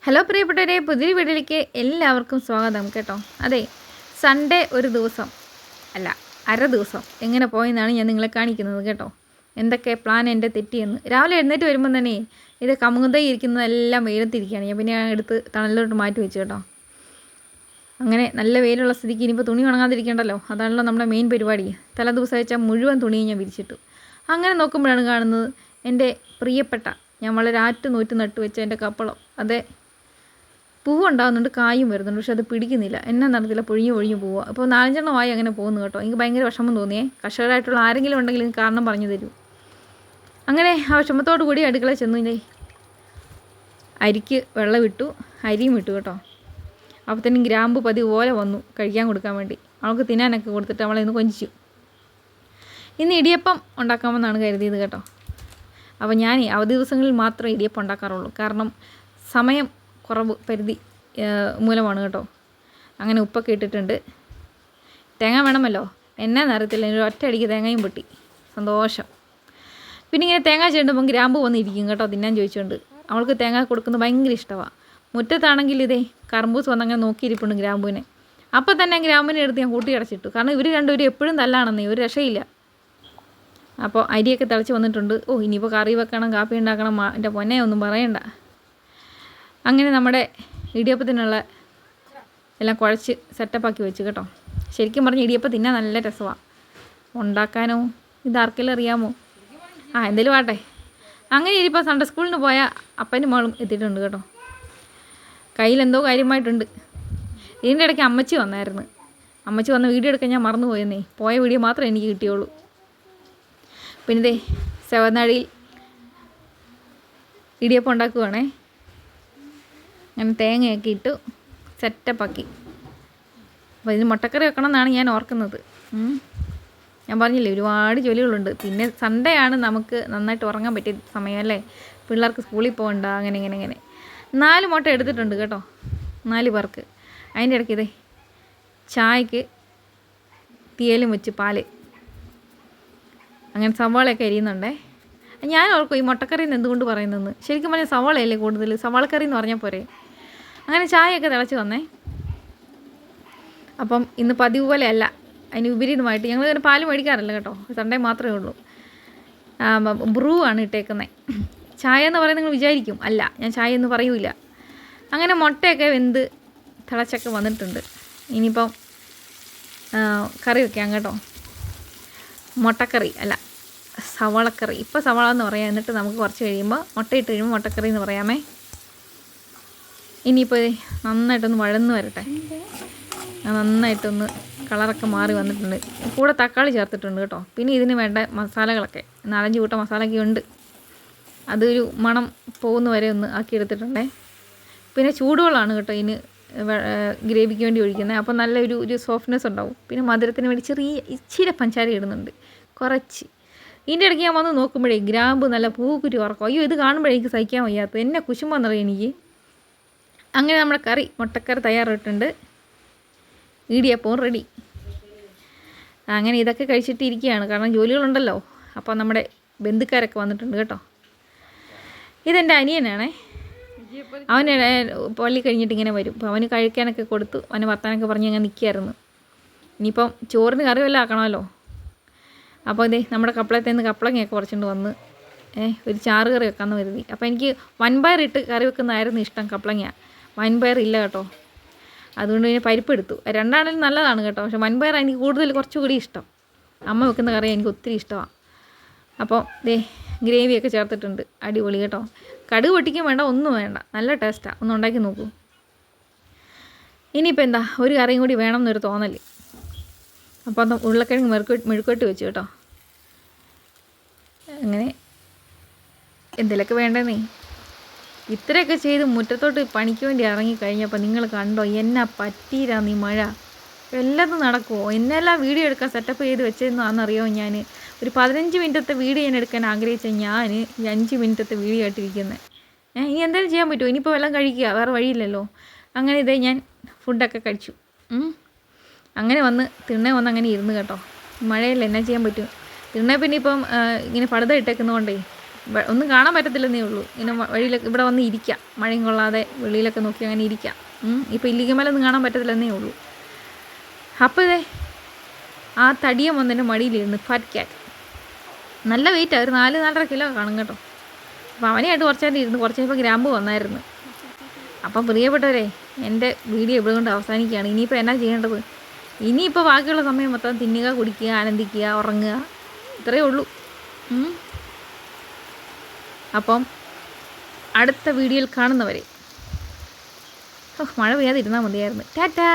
Hello പ്രിയപ്പെട്ടവരെ, പുതിയൊരു വീഡിയോയിലേക്ക് എല്ലാവർക്കും സ്വാഗതം കേട്ടോ. അതെ, സൺഡേ ഒരു ദിവസം അല്ല അര ദിവസം എങ്ങനെ പോയെന്നാണ് ഞാൻ നിങ്ങളെ കാണിക്കുന്നത് കേട്ടോ. എന്തൊക്കെ പ്ലാൻ എൻ്റെ തെറ്റിയെന്ന്. രാവിലെ എഴുന്നേറ്റ് വരുമ്പം തന്നെ ഇത് കമുകുതൈ ഇരിക്കുന്നതെല്ലാം വെയിലത്തിരിക്കുകയാണ്. ഞാൻ പിന്നെ എടുത്ത് തണലിലോട്ട് മാറ്റി വെച്ചു കേട്ടോ. അങ്ങനെ നല്ല വെയിലുള്ള സ്ഥിതിക്ക് ഇനിയിപ്പോൾ തുണി ഉണങ്ങാതിരിക്കേണ്ടല്ലോ, അതാണല്ലോ നമ്മുടെ മെയിൻ പരിപാടി. തല ദിവസം വെച്ചാൽ മുഴുവൻ തുണിയും ഞാൻ വിരിച്ചിട്ടു. അങ്ങനെ നോക്കുമ്പോഴാണ് കാണുന്നത് എൻ്റെ പ്രിയപ്പെട്ട, ഞാൻ വളരെ ആറ്റ് നട്ടു വെച്ച എൻ്റെ കപ്പളം. അതെ, പൂവുണ്ടാകുന്നുണ്ട്, കായും വരുന്നുണ്ട്, പക്ഷെ അത് പിടിക്കുന്നില്ല. എന്നാ നടത്തില്ല, പൊഴിഞ്ഞു പോവുക. അപ്പോൾ 4-5 അങ്ങനെ പോകുന്നു കേട്ടോ. എനിക്ക് ഭയങ്കര വിഷമം തോന്നിയേ. കർഷകരായിട്ടുള്ള ആരെങ്കിലും ഉണ്ടെങ്കിൽ എനിക്ക് കാരണം പറഞ്ഞു തരൂ. അങ്ങനെ ആ വിഷമത്തോടു കൂടി അടുക്കള ചെന്നില്ലേ, അരിക്ക് വെള്ളം ഇട്ടു, അരിയും ഇട്ടു കേട്ടോ. അപ്പോഴത്തേനും ഗ്രാമ്പ് പതിപോലെ വന്നു കഴിക്കാൻ കൊടുക്കാൻ വേണ്ടി. അവൾക്ക് തിന്നാനൊക്കെ കൊടുത്തിട്ട് അവളെ ഇന്ന് കൊഞ്ചിച്ചു. ഇന്ന് ഇടിയപ്പം ഉണ്ടാക്കാമെന്നാണ് കരുതിയത് കേട്ടോ. അപ്പോൾ ഞാൻ അവധി ദിവസങ്ങളിൽ മാത്രമേ ഇടിയപ്പം ഉണ്ടാക്കാറുള്ളൂ. കാരണം സമയം കുറവ് പരിധി മൂലമാണ് കേട്ടോ. അങ്ങനെ ഉപ്പൊക്കെ ഇട്ടിട്ടുണ്ട്. തേങ്ങ വേണമല്ലോ, എന്നാന്നറിയത്തില്ല, ഒരു ഒറ്റയടിക്ക് തേങ്ങയും പൊട്ടി. സന്തോഷം. പിന്നെ ഇങ്ങനെ തേങ്ങ ചേണ്ടുമ്പം ഗ്രാമ്പ് വന്നിരിക്കും കേട്ടോ, തിന്നാൻ ചോദിച്ചുകൊണ്ട്. അവൾക്ക് തേങ്ങ കൊടുക്കുന്നത് ഭയങ്കര ഇഷ്ടമാണ്. മുറ്റത്താണെങ്കിൽ ഇതേ കർമ്പൂസ് വന്നങ്ങനെ നോക്കിയിരിപ്പുണ്ട് ഗ്രാമ്പൂവിനെ. അപ്പോൾ തന്നെ ഗ്രാമ്പൂവിനെ എടുത്ത് ഞാൻ കൂട്ടി അടച്ചിട്ടു. കാരണം ഇവർ രണ്ടുപേരും എപ്പോഴും തല്ലാണെന്നേ, ഒരു രക്ഷയില്ല. അപ്പോൾ അരിയൊക്കെ തിളച്ച് വന്നിട്ടുണ്ട്. ഇനിയിപ്പോൾ കറി വെക്കണം, കാപ്പി ഉണ്ടാക്കണം, എൻ്റെ പൊന്നെ ഒന്നും പറയണ്ട. അങ്ങനെ നമ്മുടെ ഇടിയപ്പത്തിനുള്ള എല്ലാം കുഴച്ച് സെറ്റപ്പാക്കി വെച്ച് കേട്ടോ. ശരിക്കും പറഞ്ഞ് ഇടിയപ്പം തിന്നാൻ നല്ല രസമാണ്. ഉണ്ടാക്കാനോ ഇതാർക്കെല്ലാം അറിയാമോ? എന്തേലും ആട്ടെ. അങ്ങനെ ഇനിയിപ്പോൾ സൺഡേ സ്കൂളിന് പോയ അപ്പനും മകളും എത്തിയിട്ടുണ്ട് കേട്ടോ. കയ്യിലെന്തോ കാര്യമായിട്ടുണ്ട്. ഇതിൻ്റെ ഇടയ്ക്ക് അമ്മച്ചി വന്നായിരുന്നു. അമ്മച്ചി വന്ന വീഡിയോ എടുക്കാൻ ഞാൻ മറന്നു പോയെന്നേ. പോയ വീഡിയോ മാത്രമേ എനിക്ക് കിട്ടിയുള്ളൂ. പിന്നെ ഇതേ സെവനാഴിയിൽ ഇടിയപ്പം ഉണ്ടാക്കുവാണേ. അങ്ങനെ തേങ്ങയൊക്കെ ഇട്ടു സെറ്റപ്പാക്കി. അപ്പോൾ ഇതിന് മുട്ടക്കറി വെക്കണം എന്നാണ് ഞാൻ ഓർക്കുന്നത്. ഞാൻ പറഞ്ഞില്ലേ, ഒരുപാട് ജോലികളുണ്ട്. പിന്നെ സൺഡേ ആണ് നമുക്ക് നന്നായിട്ട് ഉറങ്ങാൻ പറ്റിയ സമയം അല്ലേ. പിള്ളേർക്ക് സ്കൂളിൽ പോകണ്ട. അങ്ങനെ 4 മുട്ട എടുത്തിട്ടുണ്ട് കേട്ടോ, 4 പേർക്ക്. അതിൻ്റെ ഇടയ്ക്ക് ഇതേ ചായക്ക് തീയലും വെച്ച് പാല്. അങ്ങനെ സവാളയൊക്കെ അരിയുന്നുണ്ടേ. ഞാൻ ഓർക്കും ഈ മുട്ടക്കറി എന്ന് എന്തുകൊണ്ട് പറയുന്നതെന്ന്. ശരിക്കും പറഞ്ഞാൽ സവാളയല്ലേ കൂടുതൽ, സവാളക്കറി എന്ന് പറഞ്ഞാൽ പോരെ. അങ്ങനെ ചായയൊക്കെ തിളച്ച് വന്നേ. അപ്പം ഇന്ന് പതിവ് പോലെ അല്ല, അതിന് വിപരീതമായിട്ട് ഞങ്ങൾ ഇങ്ങനെ പാല് മേടിക്കാറില്ല കേട്ടോ. സൺഡേ മാത്രമേ ഉള്ളൂ. ബ്രൂ ആണ് ഇട്ടേക്കുന്നത്. ചായ എന്ന് പറയുന്നത് നിങ്ങൾ വിചാരിക്കും, അല്ല, ഞാൻ ചായ എന്ന് പറയൂല. അങ്ങനെ മുട്ടയൊക്കെ വെന്ത് തിളച്ചൊക്കെ വന്നിട്ടുണ്ട്. ഇനിയിപ്പം കറി വയ്ക്കാം കേട്ടോ. മുട്ടക്കറി അല്ല, സവാളക്കറി. ഇപ്പോൾ സവാള എന്ന് പറയാം. എന്നിട്ട് നമുക്ക് കുറച്ച് കഴിയുമ്പോൾ മുട്ടയിട്ട് കഴിയുമ്പോൾ മുട്ടക്കറി എന്ന് പറയാമേ. ഇനിയിപ്പോൾ നന്നായിട്ടൊന്ന് വഴന്ന് വരട്ടെ. നന്നായിട്ടൊന്ന് കളറൊക്കെ മാറി വന്നിട്ടുണ്ട്. കൂടെ തക്കാളി ചേർത്തിട്ടുണ്ട് കേട്ടോ. പിന്നെ ഇതിന് വേണ്ട മസാലകളൊക്കെ 4-5 കൂട്ടം മസാലയൊക്കെ ഉണ്ട്. അതൊരു മണം പോകുന്ന വരെ ഒന്ന് ആക്കിയെടുത്തിട്ടുണ്ടേ. പിന്നെ ചൂടുവെള്ളമാണ് കേട്ടോ ഇതിന് ഗ്രേവിക്ക് വേണ്ടി ഒഴിക്കുന്നത്. അപ്പോൾ നല്ലൊരു സോഫ്റ്റ്നെസ് ഉണ്ടാവും. പിന്നെ മധുരത്തിന് വേണ്ടി ഇച്ചിരി പഞ്ചാര ഇടുന്നുണ്ട്, കുറച്ച്. ഇതിൻ്റെ ഇടയ്ക്ക് ഞാൻ വന്ന് നോക്കുമ്പോഴേ ഗ്രാമ്പ് നല്ല പൂക്കുരി ഉറക്കും. ഇത് കാണുമ്പോഴേ എനിക്ക് സഹിക്കാൻ വയ്യാത്തത്. എന്നെ കുശുമ്പെന്നറിയാം എനിക്ക്. അങ്ങനെ നമ്മുടെ കറി, മുട്ടക്കറി തയ്യാറായിട്ടുണ്ട്. ഇടിയപ്പവും റെഡി. അങ്ങനെ ഇതൊക്കെ കഴിച്ചിട്ട് ഇരിക്കുകയാണ്. കാരണം ജോലികളുണ്ടല്ലോ. അപ്പോൾ നമ്മുടെ ബന്ധുക്കാരൊക്കെ വന്നിട്ടുണ്ട് കേട്ടോ. ഇതെൻ്റെ അനിയനാണേ. അവൻ പള്ളി കഴിഞ്ഞിട്ട് ഇങ്ങനെ വരും. അപ്പോൾ അവന് കഴിക്കാനൊക്കെ കൊടുത്തു, അവന് വർത്താനൊക്കെ പറഞ്ഞ് അങ്ങനെ നിൽക്കുകയായിരുന്നു. ഇനിയിപ്പം ചോറിന് കറി വല്ലതും ആക്കണമല്ലോ. അപ്പോൾ ഇതേ നമ്മുടെ കപ്പളത്തിൽ നിന്ന് കപ്പളങ്ങയൊക്കെ കുറച്ചുകൊണ്ട് വന്ന് ഒരു ചാറ് കറി വെക്കാമെന്ന് കരുതി. അപ്പോൾ എനിക്ക് വൻപയർ ഇട്ട് കറി വെക്കുന്നതായിരുന്നു ഇഷ്ടം. കപ്പളങ്ങ വൻപയർ ഇല്ല കേട്ടോ. അതുകൊണ്ട് പിന്നെ പരിപ്പ് എടുത്തു. രണ്ടാണെങ്കിലും നല്ലതാണ് കേട്ടോ. പക്ഷെ വൻപയർ എനിക്ക് കൂടുതൽ കുറച്ചുകൂടി ഇഷ്ടം. അമ്മ വെക്കുന്ന കറി എനിക്ക് ഒത്തിരി ഇഷ്ടമാണ്. അപ്പോൾ ദേ ഗ്രേവിയൊക്കെ ചേർത്തിട്ടുണ്ട്. അടിപൊളി കേട്ടോ. കടുക് പൊട്ടിക്കാൻ വേണ്ട, ഒന്നും വേണ്ട, നല്ല ടേസ്റ്റാണ്. ഒന്ന് ഉണ്ടാക്കി നോക്കൂ. ഇനിയിപ്പോൾ എന്താ, ഒരു കറിയും കൂടി വേണം എന്നൊരു തോന്നൽ. അപ്പോൾ അത് ഉരുളക്കിഴങ്ങ് മെഴുക്കുവരട്ടി വെച്ചു കേട്ടോ. അങ്ങനെ എന്തെങ്കിലുമൊക്കെ വേണ്ടേന്നേ. ഇത്രയൊക്കെ ചെയ്ത് മുറ്റത്തോട്ട് പണിക്ക് വേണ്ടി ഇറങ്ങിക്കഴിഞ്ഞപ്പോൾ നിങ്ങൾ കണ്ടോ എന്നാ പറ്റീരാന്ന് ഈ മഴ. എല്ലാതും നടക്കുമോ? എന്നെല്ലാം വീഡിയോ എടുക്കാൻ സെറ്റപ്പ് ചെയ്ത് വെച്ചതെന്നാണെന്നറിയോ. ഞാൻ ഒരു 15 മിനിറ്റത്തെ വീഡിയോ ഞാൻ എടുക്കാൻ ആഗ്രഹിച്ച ഞാൻ ഈ 5 മിനിറ്റത്തെ വീഡിയോ ആയിട്ടിരിക്കുന്നത്. ഇനി എന്തായാലും ചെയ്യാൻ പറ്റുമോ? ഇനിയിപ്പോൾ വെള്ളം കഴിക്കുക, വേറെ വഴിയില്ലല്ലോ. അങ്ങനെ ഇതേ ഞാൻ ഫുഡൊക്കെ കഴിച്ചു. അങ്ങനെ വന്ന് അങ്ങനെ ഇരുന്ന് കേട്ടോ. മഴയല്ല, എന്നാ ചെയ്യാൻ പറ്റും. പിന്നെ ഇപ്പം ഇങ്ങനെ പടുത ഇട്ടേക്കുന്നതുകൊണ്ടേ ഒന്നും കാണാൻ പറ്റത്തില്ലെന്നേ ഉള്ളൂ. ഇങ്ങനെ വഴിയിലൊക്കെ ഇവിടെ വന്ന് ഇരിക്കാം, മഴയും കൊള്ളാതെ വെളിയിലൊക്കെ നോക്കി അങ്ങനെ ഇരിക്കാം. ഇപ്പോൾ ഇല്ലിക്കമലൊന്നും കാണാൻ പറ്റത്തില്ലെന്നേ ഉള്ളൂ. അപ്പോൾ ഇതേ ആ തടിയൻ വന്നതിൻ്റെ മടിയിലിരുന്ന് ഫാറ്റ് ക്യാറ്റ്. നല്ല വെയിറ്റാണ്, ഒരു 4-4.5 കിലോ കാണും കേട്ടോ. അപ്പോൾ അവനെയായിട്ട് കുറച്ച് നേരം ഇരുന്ന് കുറച്ച് കഴിയുമ്പോൾ ഗ്രാമ്പ് വന്നായിരുന്നു. അപ്പം പ്രിയപ്പെട്ടവരെ, എൻ്റെ വീഡിയോ ഇവിടെ കൊണ്ട് അവസാനിക്കുകയാണ്. ഇനിയിപ്പോൾ എന്നാ ചെയ്യേണ്ടത്? ഇനിയിപ്പോൾ ബാക്കിയുള്ള സമയം മൊത്തം തിന്നുക, കുടിക്കുക, ആനന്ദിക്കുക, ഉറങ്ങുക, ഇത്രയേ ഉള്ളൂ. അപ്പം അടുത്ത വീഡിയോയിൽ കാണുന്നവരെ മഴ പെയ്യാതിരുന്നാൽ മതിയായിരുന്നു. ടാറ്റാ.